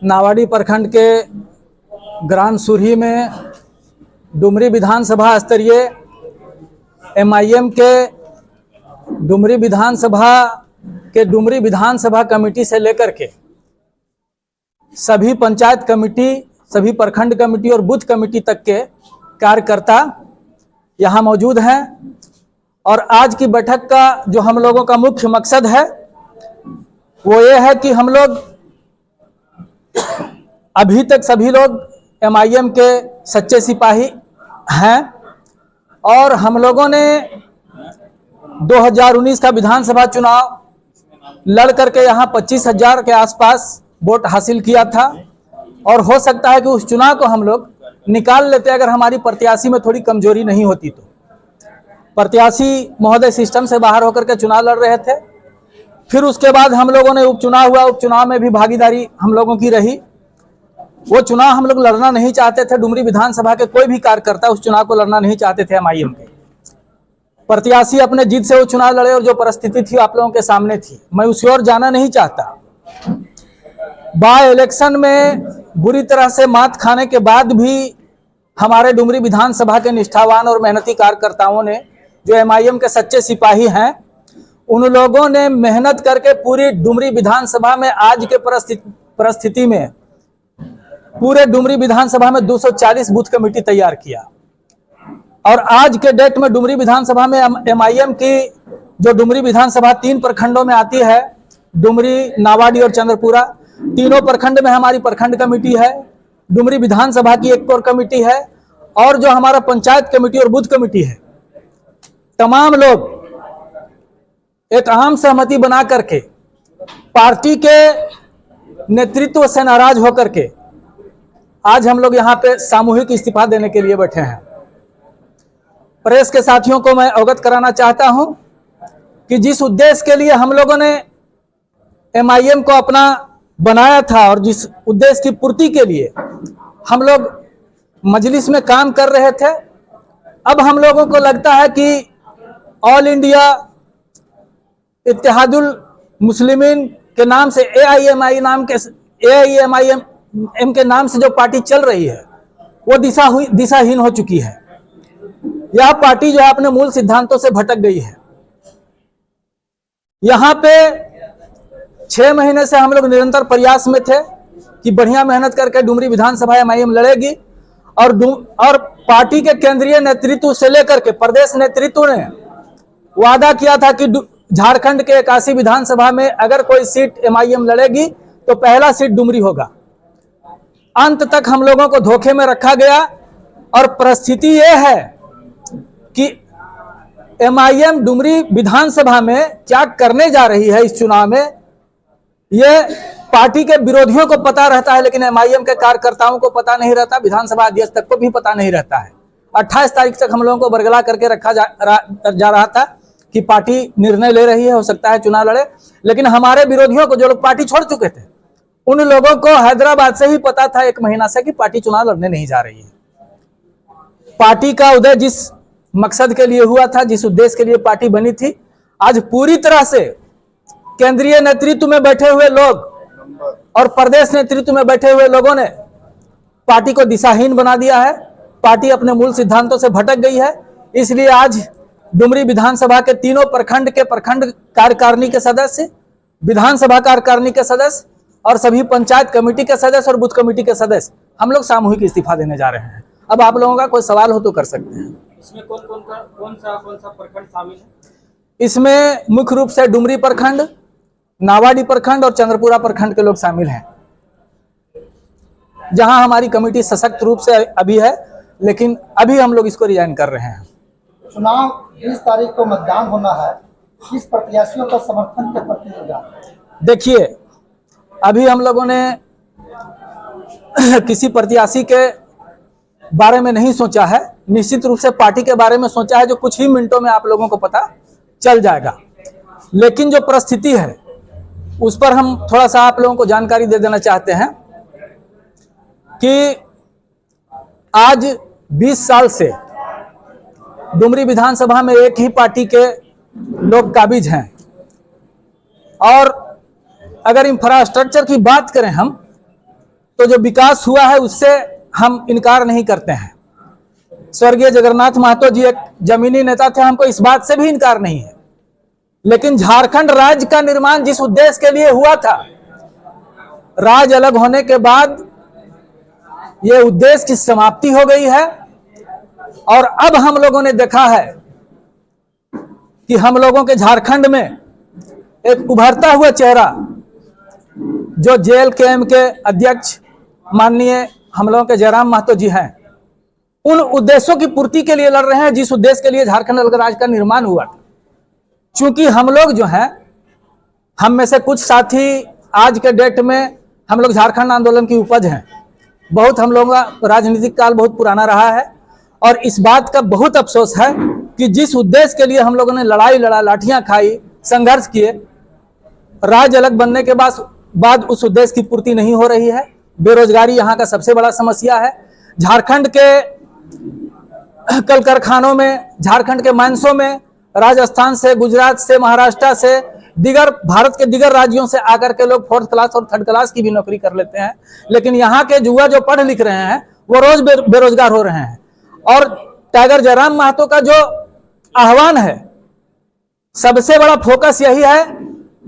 नावाडी प्रखंड के ग्राम सुरही में डुमरी विधानसभा स्तरीय एमआईएम के डुमरी विधानसभा कमेटी से लेकर के सभी पंचायत कमेटी, सभी प्रखंड कमेटी और बूथ कमेटी तक के कार्यकर्ता यहाँ मौजूद हैं। और आज की बैठक का जो हम लोगों का मुख्य मकसद है वो ये है कि हम लोग अभी तक सभी लोग एमआईएम के सच्चे सिपाही हैं और हम लोगों ने 2019 का विधानसभा चुनाव लड़ करके यहाँ 25,000 के आसपास वोट हासिल किया था। और हो सकता है कि उस चुनाव को हम लोग निकाल लेते अगर हमारी प्रत्याशी में थोड़ी कमजोरी नहीं होती तो। प्रत्याशी महोदय सिस्टम से बाहर होकर के चुनाव लड़ रहे थे। फिर उसके बाद हम लोगों ने उपचुनाव हुआ, उपचुनाव में भी भागीदारी हम लोगों की रही। वो चुनाव हम लोग लड़ना नहीं चाहते थे। डुमरी विधानसभा के कोई भी कार्यकर्ता उस चुनाव को लड़ना नहीं चाहते थे। एमआईएम के प्रत्याशी अपने जिद से वो चुनाव लड़े और जो परिस्थिति थी आप लोगों के सामने थी। मैं उस ओर जाना नहीं चाहता। बाय इलेक्शन में बुरी तरह से मात खाने के बाद भी हमारे डुमरी विधानसभा के निष्ठावान और मेहनती कार्यकर्ताओं ने, जो एमआईएम के सच्चे सिपाही हैं, उन लोगों ने मेहनत करके पूरी डुमरी विधानसभा में आज के परिस्थिति में पूरे डुमरी विधानसभा में 240 बूथ कमेटी तैयार किया। और आज के डेट में डुमरी विधानसभा में एमआईएम की जो डुमरी विधानसभा 3 प्रखंडों में आती है, डुमरी, नावाडी और चंद्रपुरा, तीनों प्रखंड में हमारी प्रखंड कमेटी है। डुमरी विधानसभा की एक कोर कमेटी है और जो हमारा पंचायत कमेटी और बूथ कमेटी है, तमाम लोग एक अहम सहमति बना करके पार्टी के नेतृत्व से नाराज होकर के आज हम लोग यहाँ पे सामूहिक इस्तीफा देने के लिए बैठे हैं। प्रेस के साथियों को मैं अवगत कराना चाहता हूं कि जिस उद्देश्य के लिए हम लोगों ने एमआईएम को अपना बनाया था और जिस उद्देश्य की पूर्ति के लिए हम लोग मजलिस में काम कर रहे थे, अब हम लोगों को लगता है कि ऑल इंडिया इत्तेहादुल मुस्लिमीन के नाम से एआईएमआईएम के नाम से जो पार्टी चल रही है वो दिशाहीन हो चुकी है। यह पार्टी जो है अपने मूल सिद्धांतों से भटक गई है। यहाँ पे 6 महीने से हम लोग निरंतर प्रयास में थे कि बढ़िया मेहनत करके डुमरी विधानसभा एमआईएम लड़ेगी और पार्टी के केंद्रीय नेतृत्व से लेकर के प्रदेश नेतृत्व ने वादा किया था कि झारखंड के 81 विधानसभा में अगर कोई सीट एमआईएम लड़ेगी तो पहला सीट डुमरी होगा। अंत तक हम लोगों को धोखे में रखा गया और परिस्थिति यह है कि एमआईएम डुमरी विधानसभा में क्या करने जा रही है इस चुनाव में, यह पार्टी के विरोधियों को पता रहता है, लेकिन एमआईएम के कार्यकर्ताओं को पता नहीं रहता। विधानसभा अध्यक्ष तक को भी पता नहीं रहता है। 28 तारीख तक हम लोगों को बरगला करके रखा जा रहा था कि पार्टी निर्णय ले रही है, हो सकता है चुनाव लड़े। लेकिन हमारे विरोधियों को, जो लोग पार्टी छोड़ चुके थे, उन लोगों को हैदराबाद से ही पता था 1 महीना से कि पार्टी चुनाव लड़ने नहीं जा रही है। पार्टी का उदय जिस मकसद के लिए हुआ था, जिस उद्देश्य के लिए पार्टी बनी थी, आज पूरी तरह से केंद्रीय नेतृत्व में बैठे हुए लोग और प्रदेश नेतृत्व में बैठे हुए लोगों ने पार्टी को दिशाहीन बना दिया है। पार्टी अपने मूल सिद्धांतों से भटक गई है। इसलिए आज डुमरी विधानसभा के तीनों प्रखंड के प्रखंड कार्यकारिणी के सदस्य, विधानसभा कार्यकारिणी के सदस्य और सभी पंचायत कमेटी के सदस्य और बूथ कमेटी के सदस्य हम लोग सामूहिक इस्तीफा देने जा रहे हैं। अब आप लोगों का कोई सवाल हो तो कर सकते हैं। इसमें कौन सा प्रखंड शामिल है? इसमें मुख्य रूप से डुमरी प्रखंड, नावाडी प्रखंड और चंद्रपुरा प्रखंड के लोग शामिल हैं, जहां हमारी कमेटी सशक्त रूप से अभी है, लेकिन अभी हम लोग इसको रिजाइन कर रहे हैं। चुनाव 20 तारीख को मतदान होना है, किस प्रत्याशियों का समर्थन के प्रति होगा? देखिए, अभी हम लोगों ने किसी प्रत्याशी के बारे में नहीं सोचा है। निश्चित रूप से पार्टी के बारे में सोचा है, जो कुछ ही मिनटों में आप लोगों को पता चल जाएगा। लेकिन जो परिस्थिति है उस पर हम थोड़ा सा आप लोगों को जानकारी दे देना चाहते हैं कि आज 20 साल से डुमरी विधानसभा में एक ही पार्टी के लोग काबिज हैं। और अगर इंफ्रास्ट्रक्चर की बात करें हम, तो जो विकास हुआ है उससे हम इनकार नहीं करते हैं। स्वर्गीय जगन्नाथ महतो जी एक जमीनी नेता थे, हमको इस बात से भी इनकार नहीं है। लेकिन झारखंड राज्य का निर्माण जिस उद्देश्य के लिए हुआ था, राज्य अलग होने के बाद यह उद्देश्य की समाप्ति हो गई है। और अब हम लोगों ने देखा है कि हम लोगों के झारखंड में एक उभरता हुआ चेहरा जो JLKM के अध्यक्ष माननीय हम लोगों के जयराम महतो जी हैं, उन उद्देश्यों की पूर्ति के लिए लड़ रहे हैं जिस उद्देश्य के लिए झारखंड अलग राज्य का निर्माण हुआ था। चूंकि हम लोग जो हैं, हम में से कुछ साथी आज के डेट में हम लोग झारखंड आंदोलन की उपज हैं। बहुत हम लोगों का राजनीतिक काल बहुत पुराना रहा है और इस बात का बहुत अफसोस है कि जिस उद्देश्य के लिए हम लोगों ने लड़ाई लड़ा, लाठियां खाई, संघर्ष किए, राज्य अलग बनने के बाद उस उद्देश्य की पूर्ति नहीं हो रही है। बेरोजगारी यहाँ का सबसे बड़ा समस्या है। झारखंड के कल कारखानों में, झारखंड के माइंसों में राजस्थान से, गुजरात से, महाराष्ट्र से, भारत के दिगर राज्यों से आकर के लोग 4th क्लास और 3rd क्लास की भी नौकरी कर लेते हैं। लेकिन यहाँ के युवा जो पढ़ लिख रहे हैं वो रोज बेरोजगार हो रहे हैं। और टाइगर जयराम महतो का जो आह्वान है, सबसे बड़ा फोकस यही है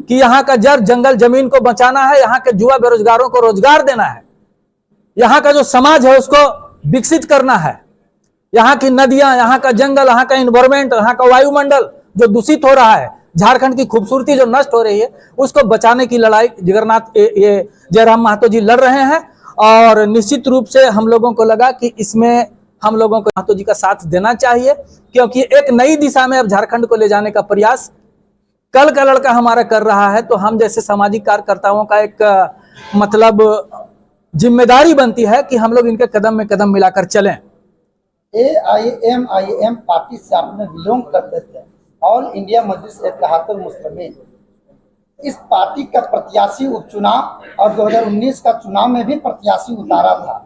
कि यहाँ का जड़ जंगल जमीन को बचाना है, यहाँ के युवा बेरोजगारों को रोजगार देना है, यहाँ का जो समाज है उसको विकसित करना है। यहाँ की नदियां, यहाँ का जंगल, यहाँ का इन्वायरमेंट, यहाँ का वायुमंडल जो दूषित हो रहा है, झारखंड की खूबसूरती जो नष्ट हो रही है, उसको बचाने की लड़ाई ये जयराम महतो जी लड़ रहे हैं। और निश्चित रूप से हम लोगों को लगा कि इसमें हम लोगों को महतो जी का साथ देना चाहिए, क्योंकि एक नई दिशा में अब झारखंड को ले जाने का प्रयास कल का लड़का हमारा कर रहा है। तो हम जैसे सामाजिक कार्यकर्ताओं का एक मतलब जिम्मेदारी बनती है कि हम लोग इनके कदम में कदम मिलाकर चलें। AIM पार्टी से आपने बिलोंग करते थे, ऑल इंडिया मजलिस इत्तेहादुल मुस्लिमीन। इस पार्टी का प्रत्याशी उपचुनाव और 2019 का चुनाव में भी प्रत्याशी उतारा था।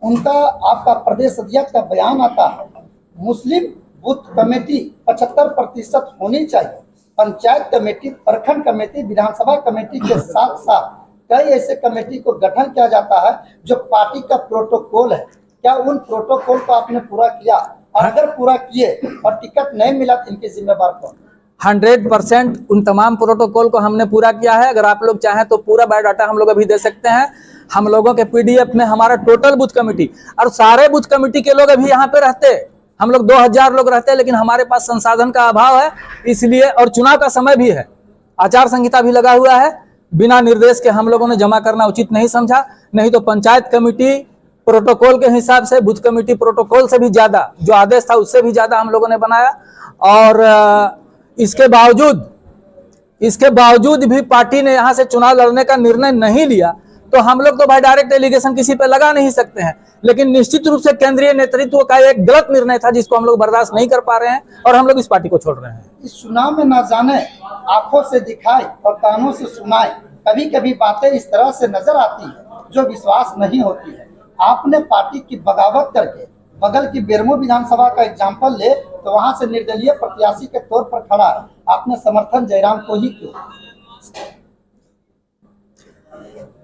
उनका आपका प्रदेश अध्यक्ष का बयान आता है, मुस्लिम बूथ कमेटी 75% होनी चाहिए। पंचायत कमेटी, प्रखंड कमेटी, विधानसभा कमेटी के साथ साथ कई ऐसे कमेटी को गठन किया जाता है जो पार्टी का प्रोटोकॉल है। क्या उन प्रोटोकॉल को आपने पूरा किया? और अगर पूरा किए और टिकट नहीं मिला तो इनके जिम्मेवार कौन? 100% उन तमाम प्रोटोकॉल को हमने पूरा किया है। अगर आप लोग चाहें तो पूरा बायोडाटा हम लोग अभी दे सकते हैं। हम लोगों के PDF में हमारा टोटल बूथ कमेटी और सारे बूथ कमेटी के लोग अभी यहाँ पे रहते, हम लोग 2000 लोग रहते हैं, लेकिन हमारे पास संसाधन का अभाव है इसलिए, और चुनाव का समय भी है, आचार संहिता भी लगा हुआ है, बिना निर्देश के हम लोगों ने जमा करना उचित नहीं समझा। नहीं तो पंचायत कमेटी प्रोटोकॉल के हिसाब से, बूथ कमेटी प्रोटोकॉल से भी ज्यादा, जो आदेश था उससे भी ज्यादा हम लोगों ने बनाया। और इसके बावजूद भी पार्टी ने यहाँ से चुनाव लड़ने का निर्णय नहीं लिया, तो हम लोग तो भाई डायरेक्ट एलिगेशन किसी पे लगा नहीं सकते हैं। लेकिन निश्चित रूप से केंद्रीय नेतृत्व का एक गलत निर्णय था जिसको हम लोग बर्दाश्त नहीं कर पा रहे हैं और हम लोग इस पार्टी को छोड़ रहे हैं। इस चुनाव में ना जाने आंखों से दिखाई और कानों से सुनाई, कभी कभी बातें इस तरह से नजर आती है जो विश्वास नहीं होती है। आपने पार्टी की बगावत करके बगल की बेरमो विधानसभा का एग्जाम्पल ले तो वहां से निर्दलीय प्रत्याशी के तौर पर खड़ा है, आपने समर्थन जयराम को ही क्यों?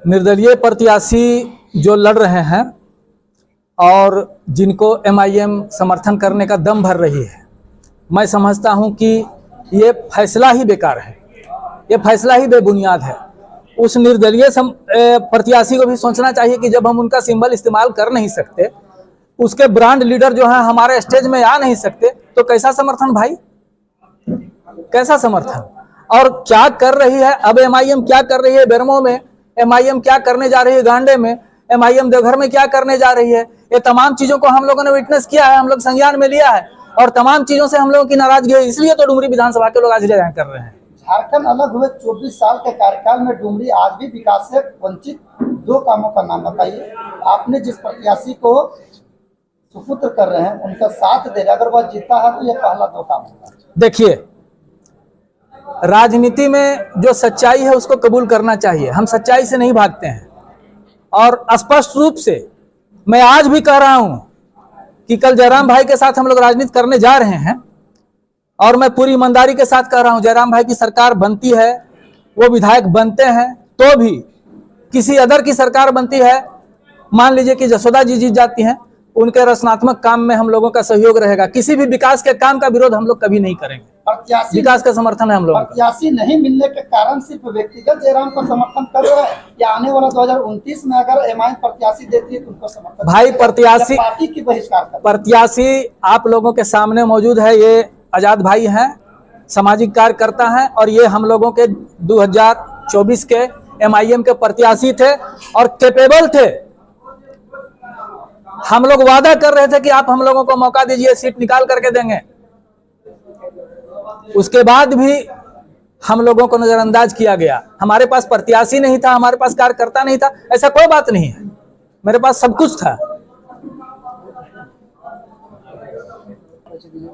निर्दलीय प्रत्याशी जो लड़ रहे हैं और जिनको MIM समर्थन करने का दम भर रही है, मैं समझता हूं कि ये फैसला ही बेकार है, ये फैसला ही बेबुनियाद है। उस निर्दलीय प्रत्याशी को भी सोचना चाहिए कि जब हम उनका सिंबल इस्तेमाल कर नहीं सकते, उसके ब्रांड लीडर जो है हमारे स्टेज में आ नहीं सकते, तो कैसा समर्थन भाई, कैसा समर्थन? और क्या कर रही है अब MIM, क्या कर रही है बेरमो में, MIM क्या करने जा रही है गांडे में, MIM देवघर में क्या करने जा रही है, ये तमाम चीजों को हम लोगों ने विटनेस किया है, हम लोग संज्ञान में लिया है और तमाम चीजों से हम लोगों की नाराजगी है। इसलिए तो डुमरी विधानसभा के लोग आज ले कर रहे हैं। झारखंड अलग हुए 24 साल के कार्यकाल में डुमरी आज भी विकास से वंचित। 2 कामों का नाम बताइए। आपने जिस प्रत्याशी को सुपुत्र कर रहे हैं उनका साथ दे रहे, अगर वह जीता है तो ये पहला 2 काम होगा। देखिए, राजनीति में जो सच्चाई है उसको कबूल करना चाहिए, हम सच्चाई से नहीं भागते हैं। और स्पष्ट रूप से मैं आज भी कह रहा हूं कि कल जयराम भाई के साथ हम लोग राजनीति करने जा रहे हैं और मैं पूरी ईमानदारी के साथ कह रहा हूं, जयराम भाई की सरकार बनती है, वो विधायक बनते हैं तो भी, किसी अदर की सरकार बनती है मान लीजिए कि जसोदा जी जीत जाती हैं, उनके रचनात्मक काम में हम लोगों का सहयोग रहेगा। किसी भी विकास के काम का विरोध हम लोग कभी नहीं करेंगे, प्रत्याशी विकास का समर्थन है हम लोगों का। प्रत्याशी नहीं मिलने के कारण सिर्फ व्यक्तिगत जयराम का समर्थन कर रहे हैं, या आने वाला 2029 में अगर एमआईएम प्रत्याशी देती है तो उनको समर्थन भाई प्रत्याशी, या पार्टी की बहिष्कार कर? प्रत्याशी आप लोगों के सामने मौजूद है। ये आजाद भाई हैं, सामाजिक कार्यकर्ता हैं, और ये हम लोगों के 2024 के एमआईएम के प्रत्याशी थे और कैपेबल थे। हम लोग वादा कर रहे थे कि आप हम लोगों को मौका दीजिए, सीट निकाल करके देंगे। उसके बाद भी हम लोगों को नजरअंदाज किया गया। हमारे पास प्रत्याशी नहीं था, हमारे पास कार्यकर्ता नहीं था, ऐसा कोई बात नहीं है, मेरे पास सब कुछ था।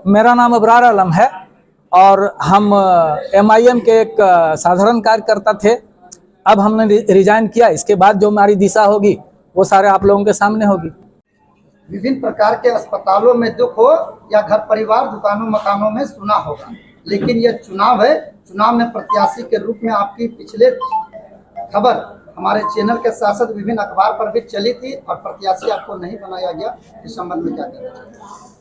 मेरा नाम अबरार आलम है और हम एमआईएम के एक साधारण कार्यकर्ता थे। अब हमने रिजाइन किया, इसके बाद जो हमारी दिशा होगी वो सारे आप लोगों के सामने होगी। विभिन्न प्रकार के अस्पतालों में दुख हो या घर परिवार, दुकानों मकानों में सुना होगा, लेकिन यह चुनाव है। चुनाव में प्रत्याशी के रूप में आपकी पिछले खबर हमारे चैनल के साथ साथ विभिन्न अखबार पर भी चली थी और प्रत्याशी आपको नहीं बनाया गया, इस संबंध में क्या कहना चाहिए?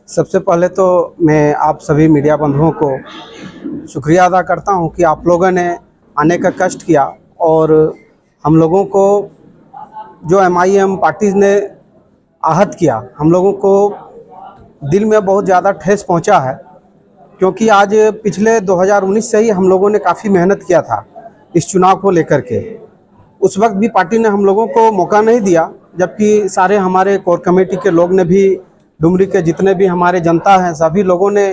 सबसे पहले तो मैं आप सभी मीडिया बंधुओं को शुक्रिया अदा करता हूं कि आप लोगों ने आने का कष्ट किया और हम लोगों को जो एमआईएम पार्टी ने आहत किया, हम लोगों को दिल में बहुत ज़्यादा ठेस पहुंचा है, क्योंकि आज पिछले 2019 से ही हम लोगों ने काफ़ी मेहनत किया था इस चुनाव को लेकर के। उस वक्त भी पार्टी ने हम लोगों को मौका नहीं दिया, जबकि सारे हमारे कोर कमेटी के लोग ने भी, डुमरी के जितने भी हमारे जनता हैं, सभी लोगों ने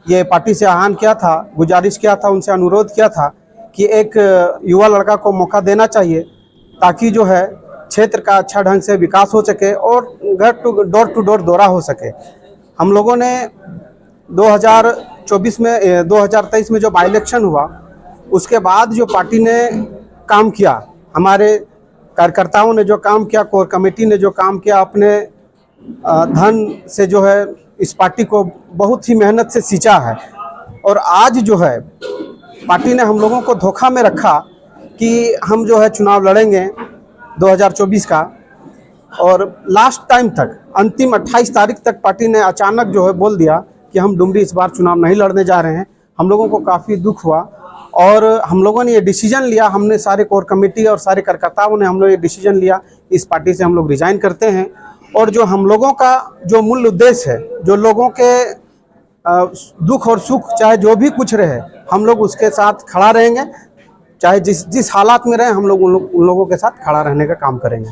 ये पार्टी से आह्वान किया था, गुजारिश किया था, उनसे अनुरोध किया था कि एक युवा लड़का को मौका देना चाहिए, ताकि जो है क्षेत्र का अच्छा ढंग से विकास हो सके और डोर टू डोर दौरा हो सके। हम लोगों ने 2023 में जो बाई इलेक्शन हुआ, उसके बाद जो पार्टी ने काम किया, हमारे कार्यकर्ताओं ने जो काम किया, कोर कमेटी ने जो काम किया, अपने धन से जो है इस पार्टी को बहुत ही मेहनत से सींचा है। और आज जो है पार्टी ने हम लोगों को धोखा में रखा कि हम जो है चुनाव लड़ेंगे 2024 का, और लास्ट टाइम तक, अंतिम 28 तारीख तक पार्टी ने अचानक जो है बोल दिया कि हम डुमरी इस बार चुनाव नहीं लड़ने जा रहे हैं। हम लोगों को काफ़ी दुख हुआ और हम लोगों ने ये डिसीजन लिया, हमने सारे कोर कमेटी और सारे कार्यकर्ताओं ने हम लोग ये डिसीजन लिया, इस पार्टी से हम लोग रिजाइन करते हैं। और जो हम लोगों का जो मूल उद्देश्य है, जो लोगों के दुख और सुख चाहे जो भी कुछ रहे, हम लोग उसके साथ खड़ा रहेंगे, चाहे जिस हालात में रहे, हम लोग उन लोगों के साथ खड़ा रहने का काम करेंगे।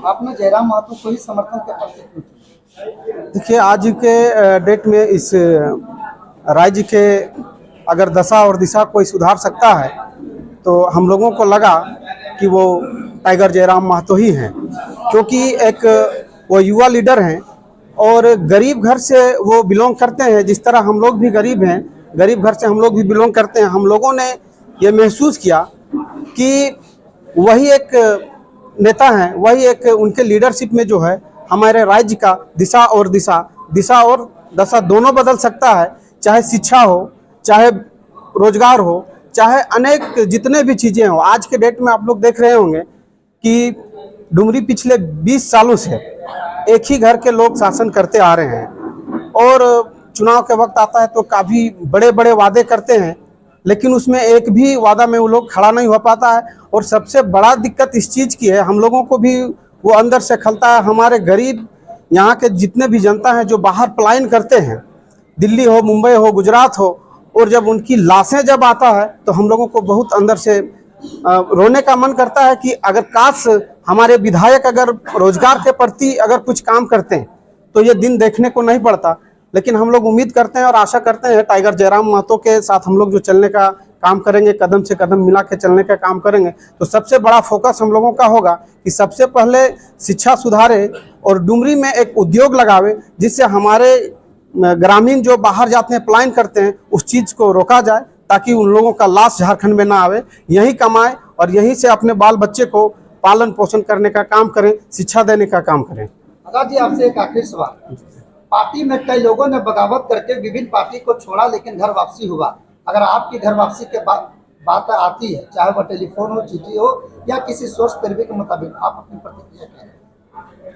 आपने जयराम महतो को ही समर्थन के प्रति क्यों चुना? देखिए, आज के डेट में इस राज्य के अगर दशा और दिशा कोई सुधार सकता है तो हम लोगों को लगा कि वो टाइगर जयराम महतो ही हैं, क्योंकि एक वो युवा लीडर हैं और गरीब घर से वो बिलोंग करते हैं। जिस तरह हम लोग भी गरीब हैं, गरीब घर से हम लोग भी बिलोंग करते हैं। हम लोगों ने ये महसूस किया कि वही एक नेता हैं, वही एक उनके लीडरशिप में जो है हमारे राज्य का दिशा और दशा दोनों बदल सकता है। चाहे शिक्षा हो, चाहे रोजगार हो, चाहे अनेक जितने भी चीज़ें हो। आज के डेट में आप लोग देख रहे होंगे कि डुमरी पिछले 20 सालों से एक ही घर के लोग शासन करते आ रहे हैं, और चुनाव के वक्त आता है तो काफ़ी बड़े बड़े वादे करते हैं, लेकिन उसमें एक भी वादा में वो लोग खड़ा नहीं हो पाता है। और सबसे बड़ा दिक्कत इस चीज़ की है, हम लोगों को भी वो अंदर से खलता है। हमारे गरीब यहाँ के जितने भी जनता हैं जो बाहर पलायन करते हैं, दिल्ली हो, मुंबई हो, गुजरात हो, और जब उनकी लाशें जब आता है तो हम लोगों को बहुत अंदर से रोने का मन करता है कि अगर काश हमारे विधायक अगर रोजगार के प्रति अगर कुछ काम करते हैं तो ये दिन देखने को नहीं पड़ता। लेकिन हम लोग उम्मीद करते हैं और आशा करते हैं टाइगर जयराम महतो के साथ हम लोग जो चलने का काम करेंगे, कदम से कदम मिला के चलने का काम करेंगे, तो सबसे बड़ा फोकस हम लोगों का होगा कि सबसे पहले शिक्षा सुधारे और डुमरी में एक उद्योग लगावे, जिससे हमारे ग्रामीण जो बाहर जाते हैं, पलायन करते हैं, उस चीज़ को रोका जाए, ताकि उन लोगों का लाश झारखंड में ना आवे, यहीं कमाए और यहीं से अपने बाल बच्चे को पालन पोषण करने का काम करें, शिक्षा देने का काम करें। आजाद जी, आपसे एक आखिरी सवाल। पार्टी में कई लोगों ने बगावत करके विभिन्न पार्टी को छोड़ा, लेकिन घर वापसी हुआ। अगर आपकी घर वापसी के बात आती है, चाहे वह टेलीफोन हो, चिट्ठी हो या किसी सोर्स सर्वे के मुताबिक, आप अपनी प्रतिक्रिया क्या है?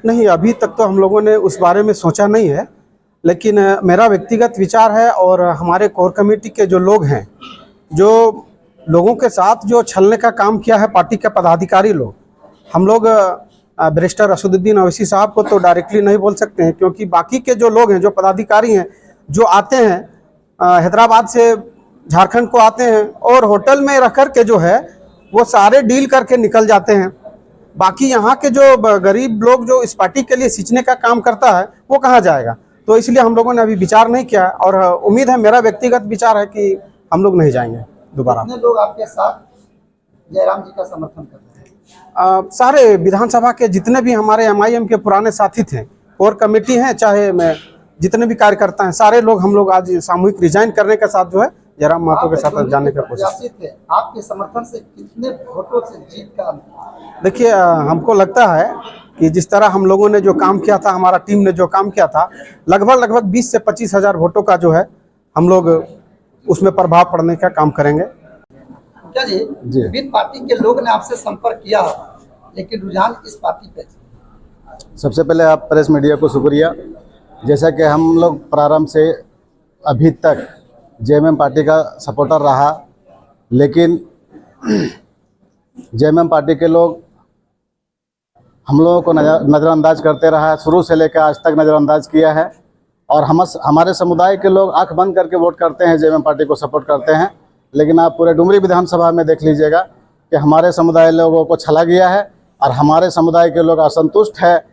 नहीं, अभी तक तो हम लोगों ने उस बारे में सोचा नहीं है, लेकिन मेरा व्यक्तिगत विचार है और हमारे कोर कमेटी के जो लोग हैं, जो लोगों के साथ जो छलने का काम किया है पार्टी के पदाधिकारी लोग, हम लोग बैरिस्टर असदुद्दीन ओवैसी साहब को तो डायरेक्टली नहीं बोल सकते हैं, क्योंकि बाकी के जो लोग हैं, जो पदाधिकारी हैं, जो आते हैं हैदराबाद से झारखंड को आते हैं और होटल में रह कर के जो है वो सारे डील करके निकल जाते हैं। बाकी यहाँ के जो गरीब लोग जो इस पार्टी के लिए सींचने का काम करता है वो कहाँ जाएगा। तो इसलिए हम लोगों ने अभी विचार नहीं किया और उम्मीद है, मेरा व्यक्तिगत विचार है कि हम लोग नहीं जाएंगे दोबारा। कितने लोग आपके साथ जयराम जी का समर्थन कर रहे हैं? सारे विधानसभा के जितने भी हमारे MIM के पुराने साथी थे, कोर कमेटी हैं, चाहे मैं जितने भी कार्यकर्ता हैं, सारे लोग हम लोग आज सामूहिक रिजाइन करने के साथ जो है जयराम महतो के साथ जाने का कोशिश। थे आपके समर्थन से कितने वोटों से जीत का अंतर? देखिए, हमको लगता है कि जिस तरह हम लोगों ने जो काम किया था, हमारा टीम ने जो काम किया था, लगभग 20 से 25 हज़ार वोटों का जो है हम लोग उसमें प्रभाव पड़ने का काम करेंगे। क्या जी, विभिन्न पार्टी के लोग ने आपसे संपर्क किया होगा, लेकिन रुझान इस पार्टी पे। सबसे पहले आप प्रेस मीडिया को शुक्रिया। जैसा कि हम लोग प्रारंभ से अभी तक JMM पार्टी का सपोर्टर रहा, लेकिन JMM पार्टी के लोग हम लोगों को नज़रअंदाज करते रहा, शुरू से लेकर आज तक नज़रअंदाज किया है। और हमारे समुदाय के लोग आंख बंद करके वोट करते हैं, JMM पार्टी को सपोर्ट करते हैं। लेकिन आप पूरे डुमरी विधानसभा में देख लीजिएगा कि हमारे समुदाय लोगों को छला गया है और हमारे समुदाय के लोग असंतुष्ट है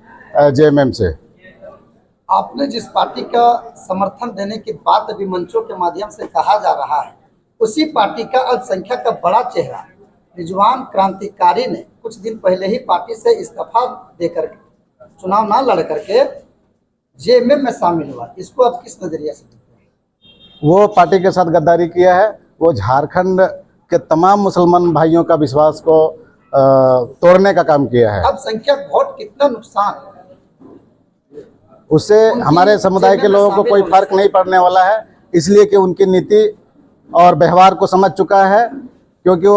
JMM से। आपने जिस पार्टी का समर्थन देने की बात अभी मंचों के माध्यम से कहा जा रहा है, उसी पार्टी का अल्पसंख्यक का बड़ा चेहरा रिजवान क्रांतिकारी ने कुछ दिन पहले ही पार्टी से इस्तीफा देकर चुनाव ना लड़ करके JMM में शामिल हुआ। इसको आप किस नजरिए से देखते हैं? वो पार्टी के साथ गद्दारी किया है। वो झारखंड के तमाम मुसलमान भाइयों का विश्वास को तोड़ने का काम किया है। अल्पसंख्यक वोट कितना नुकसान, उससे हमारे समुदाय के लोगों को कोई फर्क नहीं पड़ने वाला है, इसलिए कि उनकी नीति और व्यवहार को समझ चुका है। क्योंकि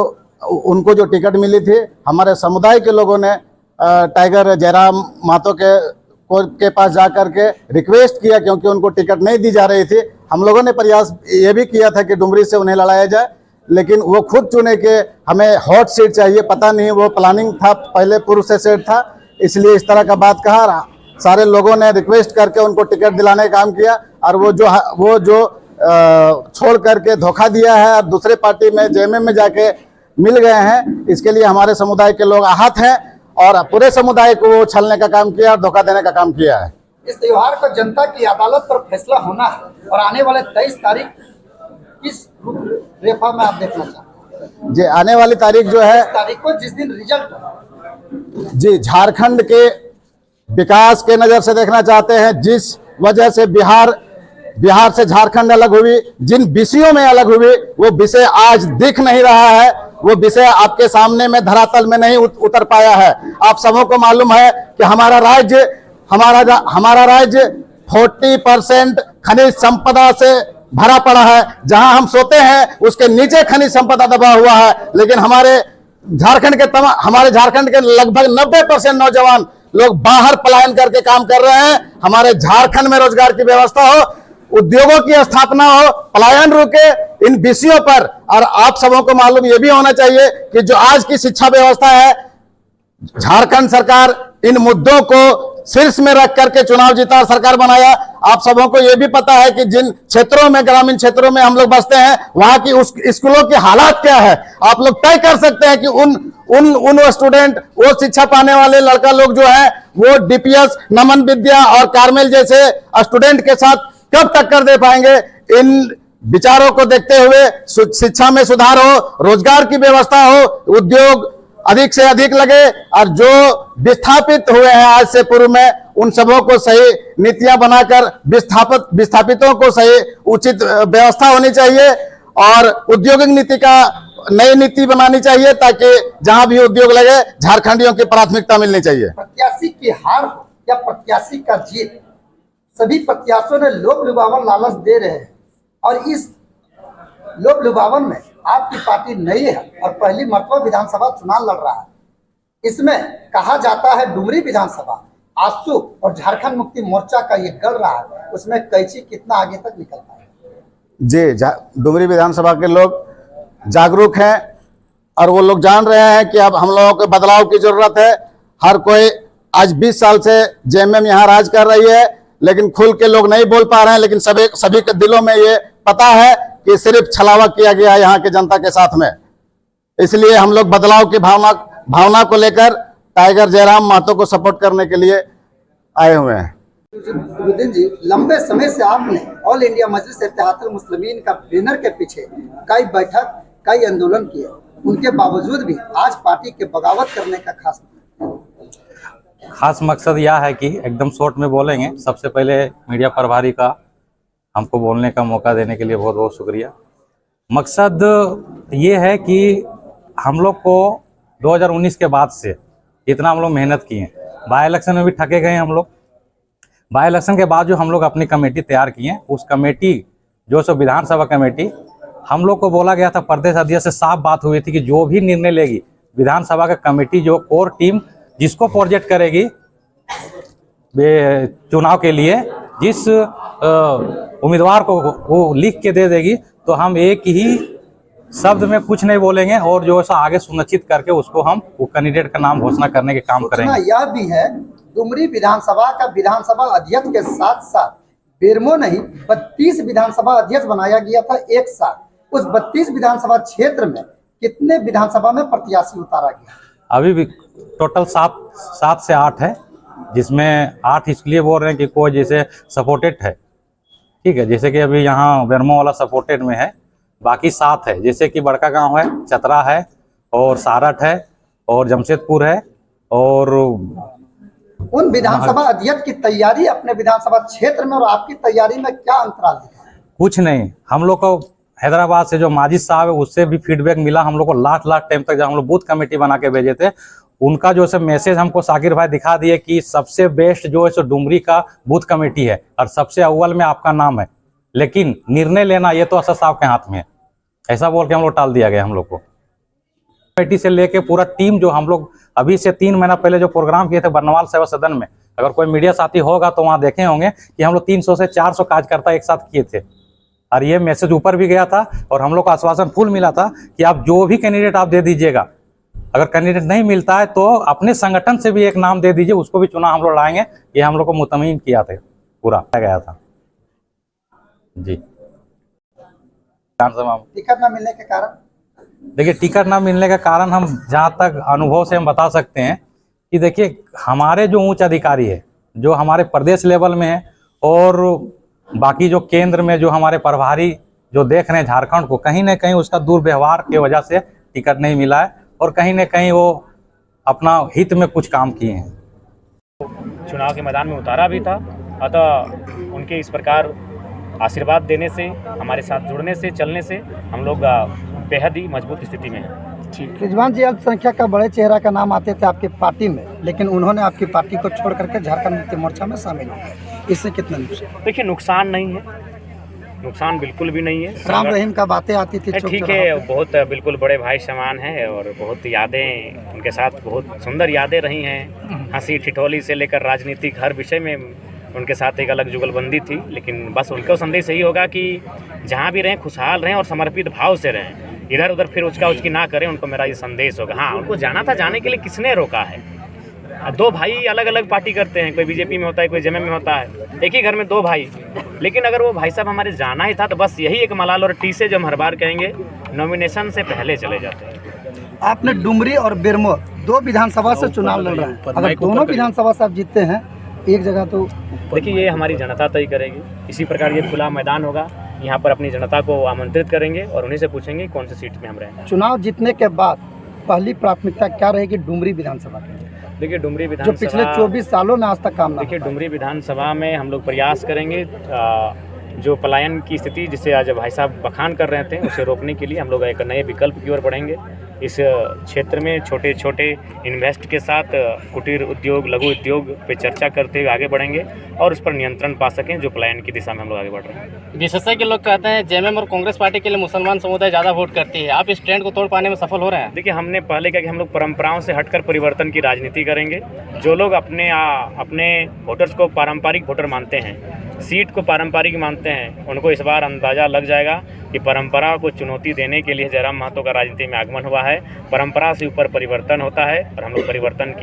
उनको जो टिकट मिली थी, हमारे समुदाय के लोगों ने टाइगर जयराम महतो के पास जा कर के रिक्वेस्ट किया, क्योंकि उनको टिकट नहीं दी जा रही थी। हम लोगों ने प्रयास ये भी किया था कि डुमरी से उन्हें लड़ाया जाए, लेकिन वो खुद चुने के हमें हॉट सीट चाहिए। पता नहीं वो प्लानिंग था, पहले पूर्व से सेट था, इसलिए इस तरह का बात कहा। सारे लोगों ने रिक्वेस्ट करके उनको टिकट दिलाने का काम किया और वो जो छोड़ करके धोखा दिया है और दूसरे पार्टी में JMM में जाके मिल गए हैं, इसके लिए हमारे समुदाय के लोग आहत हैं और पूरे समुदाय को वो छलने का काम किया और धोखा देने का काम किया है। इस त्योहार को जनता की अदालत पर फैसला होना है और आने वाले 23 तारीख किस रूपरेखा में आप देखना चाहते हैं? जी, आने वाली तारीख जो है, तारीख को जिस दिन रिजल्ट जी, झारखंड के विकास के नजर से देखना चाहते हैं। जिस वजह से बिहार से झारखंड अलग हुई, जिन विषयों में अलग हुई, वो विषय आज दिख नहीं रहा है। वो विषय आपके सामने में धरातल में नहीं उतर पाया है। आप सबों को मालूम है कि हमारा राज्य 40% खनिज संपदा से भरा पड़ा है। जहां हम सोते हैं उसके नीचे खनिज संपदा दबा हुआ है। लेकिन हमारे झारखंड के लगभग 90% नौजवान लोग बाहर पलायन करके काम कर रहे हैं। हमारे झारखंड में रोजगार की व्यवस्था हो, उद्योगों की स्थापना हो, पलायन रुके, इन विषयों पर। और आप सबों को मालूम ये भी होना चाहिए कि जो आज की शिक्षा व्यवस्था है, झारखंड सरकार इन मुद्दों को शीर्ष में रख करके चुनाव जीता और सरकार बनाया। आप सबों को यह भी पता है कि जिन क्षेत्रों में, ग्रामीण क्षेत्रों में हम लोग बसते हैं, वहां की उस स्कूलों की हालात क्या है। आप लोग तय कर सकते हैं कि उन स्टूडेंट, वो शिक्षा पाने वाले लड़का लोग जो है, वो DPS, नमन विद्या और कार्मेल जैसे स्टूडेंट के साथ कब टक्कर दे पाएंगे। इन विचारों को देखते हुए शिक्षा में सुधार हो, रोजगार की व्यवस्था हो, उद्योग अधिक से अधिक लगे और जो विस्थापित हुए हैं आज से पूर्व में, उन सबों को सही नीतियां बनाकर विस्थापितों को सही उचित व्यवस्था होनी चाहिए और औद्योगिक नीति का नई नीति बनानी चाहिए, ताकि जहां भी उद्योग लगे झारखंडियों की प्राथमिकता मिलनी चाहिए। प्रत्याशी की हार या प्रत्याशी का जीत, सभी प्रत्याशियों ने लोभ लुभावन लालच दे रहे हैं और इस लोभ लुभावन में आपकी पार्टी नई है और पहली मर्तबा विधानसभा चुनाव लड़ रहा है। इसमें कहा जाता है डुमरी विधानसभा आजसू और झारखंड मुक्ति मोर्चा का ये गढ़ रहा है, उसमें कैंची कितना आगे तक निकल पाएगा? जी, डुमरी विधानसभा के लोग जागरूक हैं और वो लोग जान रहे हैं कि अब हम लोगों को बदलाव की जरूरत है। हर कोई आज 20 साल से जेएमएम यहाँ राज कर रही है, लेकिन खुल के लोग नहीं बोल पा रहे हैं, लेकिन सभी के दिलों में ये पता है कि सिर्फ छलावा किया गया है यहाँ के जनता के साथ में। इसलिए हम लोग बदलाव की भावना को लेकर टाइगर जयराम महतो को सपोर्ट करने के लिए आए हुए हैं। गुरुद्दीन जी, लंबे समय से आपने ऑल इंडिया मजलिस इत्तेहादुल मुस्लिमीन का बैनर के पीछे कई बैठक कई आंदोलन किए, उनके बावजूद भी आज पार्टी के बगावत करने का खास मकसद यह है कि एकदम शॉर्ट में बोलेंगे। सबसे पहले मीडिया प्रभारी का हमको बोलने का मौका देने के लिए बहुत बहुत शुक्रिया। मकसद ये है कि हम लोग को 2019 के बाद से इतना हम लोग मेहनत किए, बाई इलेक्शन में भी ठके गए हम लोग। बाई इलेक्शन के बाद जो हम लोग अपनी कमेटी तैयार किए, उस कमेटी जो सो विधानसभा कमेटी, हम लोग को बोला गया था, प्रदेश अध्यक्ष से साफ बात हुई थी कि जो भी निर्णय लेगी विधानसभा का कमेटी, जो कोर टीम जिसको प्रोजेक्ट करेगी चुनाव के लिए, जिस उम्मीदवार को वो लिख के दे देगी, तो हम एक ही शब्द में कुछ नहीं बोलेंगे और जो ऐसा आगे सुनिश्चित करके उसको हम वो कैंडिडेट का नाम घोषणा करने के काम करेंगे। यह भी है डुमरी विधानसभा का विधानसभा अध्यक्ष के साथ साथ बेरमो नहीं 32 विधानसभा अध्यक्ष बनाया गया था एक साथ। उस 32 विधानसभा क्षेत्र में कितने विधानसभा में प्रत्याशी उतारा गया? अभी भी टोटल 7 से 8 है, जिसमें 8 इसलिए बोल रहे हैं कि कोई जैसे सपोर्टेड है, ठीक है, जैसे कि अभी यहाँ बेरमो वाला सपोर्टेड में है, बाकी 7 है, जैसे कि बड़का गांव है, चतरा है और सारठ है और जमशेदपुर है। और उन विधानसभा अध्यक्ष की तैयारी अपने विधानसभा क्षेत्र में और आपकी तैयारी में क्या अंतराल दिखा? कुछ नहीं, हम लोग को हैदराबाद से जो माजिद साहब है उससे भी फीडबैक मिला। हम लोग को लास्ट टाइम तक जब हम लोग बूथ कमेटी बना के भेजे थे, उनका जो है मैसेज हमको साकिर भाई दिखा दिए कि सबसे बेस्ट जो है सो डुमरी का बूथ कमेटी है और सबसे अव्वल में आपका नाम है, लेकिन निर्णय लेना ये तो असद साहब के हाथ में है। ऐसा बोल के हम लोग टाल दिया गया। हम लोग को कमेटी से लेके पूरा टीम, जो हम लोग अभी से 3 महीना पहले जो प्रोग्राम किए थे बर्नवाल सेवा सदन में, अगर कोई मीडिया साथी होगा तो वहाँ देखे होंगे कि हम लोग 300 से 400 कार्यकर्ता एक साथ किए थे और ये मैसेज ऊपर भी गया था और हम लोग को आश्वासन फुल मिला था कि आप जो भी कैंडिडेट आप दे दीजिएगा, अगर कैंडिडेट नहीं मिलता है तो अपने संगठन से भी एक नाम दे दीजिए, उसको भी चुनाव हम लोग लाएंगे। ये हम लोग को मुतमीन किया था, पूरा गया था जी। टिकट न मिलने के कारण, देखिए, टिकट ना मिलने का कारण हम जहाँ तक अनुभव से हम बता सकते हैं कि देखिए, हमारे जो उच्च अधिकारी है, जो हमारे प्रदेश लेवल में है और बाकी जो केंद्र में जो हमारे प्रभारी जो देख रहे हैं झारखंड को, कहीं ना कहीं उसका दुर्व्यवहार की वजह से टिकट नहीं मिला है और कहीं ना कहीं वो अपना हित में कुछ काम किए हैं। चुनाव के मैदान में उतारा भी था, अतः उनके इस प्रकार आशीर्वाद देने से, हमारे साथ जुड़ने से, चलने से हम लोग बेहद ही मजबूत स्थिति में हैं। रिजवान जी, अल्पसंख्यक का बड़े चेहरा का नाम आते थे आपकी पार्टी में, लेकिन उन्होंने आपकी पार्टी को छोड़ करके झारखंड मुक्ति मोर्चा में शामिल हो गए, इससे कितना नुकसान? देखिए, नुकसान नहीं है, नुकसान बिल्कुल भी नहीं है। राम रहीम का बातें आती थी, ठीक है, बहुत बिल्कुल बड़े भाई समान है और बहुत यादें उनके साथ, बहुत सुंदर यादें रही हैं। हंसी ठिठोली से लेकर राजनीतिक हर विषय में उनके साथ एक अलग जुगलबंदी थी। लेकिन बस उनका संदेश यही होगा कि जहाँ भी रहें खुशहाल रहें और समर्पित भाव से रहें, इधर उधर फिर उसकी ना करें। उनको मेरा ये संदेश होगा। हाँ, उनको जाना था, जाने के लिए किसने रोका है? 2 भाई अलग अलग पार्टी करते हैं, कोई बीजेपी में होता है, कोई जेएमएम में होता है, एक ही घर में 2 भाई। लेकिन अगर वो भाई साहब हमारे जाना ही था तो बस यही एक मलाल और टी से जो हम हर बार कहेंगे, नॉमिनेशन से पहले चले जाते हैं। आपने डुमरी और बेरमो 2 विधानसभा से चुनाव लड़ रहे हैं, अगर दोनों विधानसभा से आप जीतते हैं एक जगह, तो देखिए, ये हमारी जनता तय करेगी। इसी प्रकार ये खुला मैदान होगा, यहाँ पर अपनी जनता को आमंत्रित करेंगे और उन्हीं से पूछेंगे कौन सी सीट में हम रहें। चुनाव जीतने के बाद पहली प्राथमिकता क्या रहेगी डुमरी विधानसभा की? देखिए, डुमरी विधानसभा जो पिछले 24 सालों में आज तक काम, देखिए, डुमरी विधानसभा में हम लोग प्रयास करेंगे जो पलायन की स्थिति जिसे आज भाई साहब बखान कर रहे थे, उसे रोकने के लिए हम लोग एक नए विकल्प की ओर बढ़ेंगे। इस क्षेत्र में छोटे छोटे इन्वेस्ट के साथ कुटीर उद्योग, लघु उद्योग पे चर्चा करते हुए आगे बढ़ेंगे और उस पर नियंत्रण पा सकें, जो पलायन की दिशा में हम लोग आगे बढ़ रहे हैं। विशेषज्ञ लोग कहते हैं जेएमएम और कांग्रेस पार्टी के लिए मुसलमान समुदाय ज़्यादा वोट करती है। आप इस ट्रेंड को तोड़ पाने में सफल हो रहे हैं? देखिए, हमने पहले कहा कि हम लोग परंपराओं से हटकर परिवर्तन की राजनीति करेंगे। जो लोग अपने वोटर्स को पारंपरिक वोटर मानते हैं, सीट को पारंपरिक मानते हैं, उनको इस बार अंदाज़ा लग जाएगा कि परंपरा को चुनौती देने के लिए जयराम महतो का राजनीति में आगमन हुआ है। परंपरा से ऊपर परिवर्तन होता है और हम लोग परिवर्तन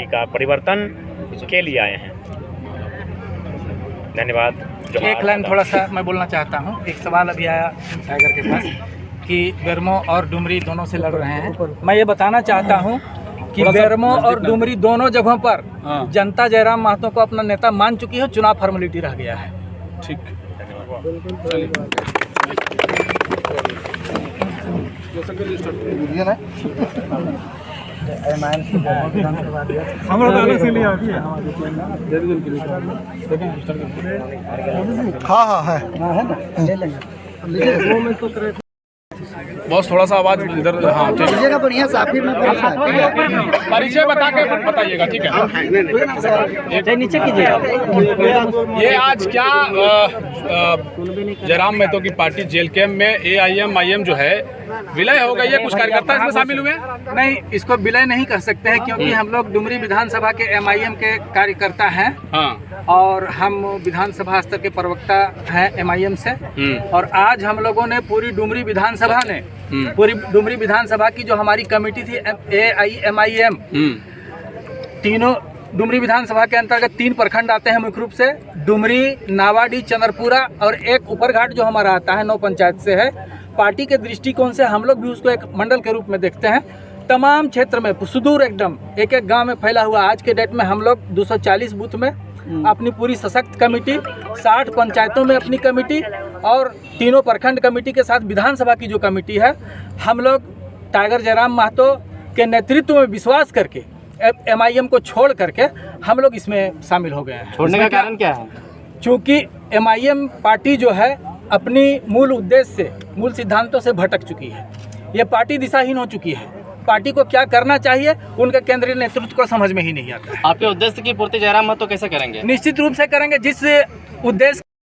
के लिए आए हैं। धन्यवाद। एक लाइन थोड़ा सा मैं बोलना चाहता हूँ। एक सवाल अभी आया टाइगर के पास कि बेरमो और डुमरी दोनों से लड़ रहे हैं। मैं ये बताना चाहता हूँ कि बेरमो और डुमरी दोनों जगहों पर जनता जयराम महतो को अपना नेता मान चुकी है। चुनाव फॉर्मेलिटी रह गया है। ठीक। हाँ है बॉस थोड़ा सा आवाज इधर। हाँ ठीक है, बढ़िया साफी में परिचय बता के बताइएगा। ठीक है, नीचे कीजिएगा। ये आज क्या जयराम महतो की पार्टी जेल कैंप में AIM जो है विलय हो गई है, कुछ कार्यकर्ता इसमें शामिल हुए? नहीं, इसको विलय नहीं कर सकते हैं क्योंकि हम लोग डुमरी विधानसभा के MIM के कार्यकर्ता हैं। हाँ। और हम विधानसभा स्तर के प्रवक्ता हैं MIM से। और आज हम लोगों ने पूरी डुमरी विधानसभा ने पूरी डुमरी विधानसभा की जो हमारी कमेटी थी AIMIM, तीनों डुमरी विधानसभा के अंतर्गत 3 प्रखंड आते हैं मुख्य रूप से, डुमरी, नावाडी, चंद्रपुरा और एक ऊपरघाट जो हमारा आता है 9 पंचायत से है। पार्टी के दृष्टिकोण से हम लोग भी उसको एक मंडल के रूप में देखते हैं। तमाम क्षेत्र में सुदूर एकदम एक एक गांव में फैला हुआ आज के डेट में हम लोग 240 बूथ में अपनी पूरी सशक्त कमेटी, 60 पंचायतों में अपनी कमेटी और तीनों प्रखंड कमेटी के साथ विधानसभा की जो कमेटी है, हम लोग टाइगर जयराम महतो के नेतृत्व में विश्वास करके MIM को छोड़ करके हम लोग इसमें शामिल हो गए हैं। छोड़ने का कारण क्या है? चूँकि MIM पार्टी जो है अपनी मूल उद्देश्य से, मूल सिद्धांतों से भटक चुकी है। ये पार्टी दिशाहीन हो चुकी है। पार्टी को क्या करना चाहिए उनके केंद्रीय नेतृत्व को समझ में ही नहीं आता है। आपके उद्देश्य की पूर्ति जयराम महतो कैसे करेंगे? निश्चित रूप से करेंगे। जिस उद्देश्य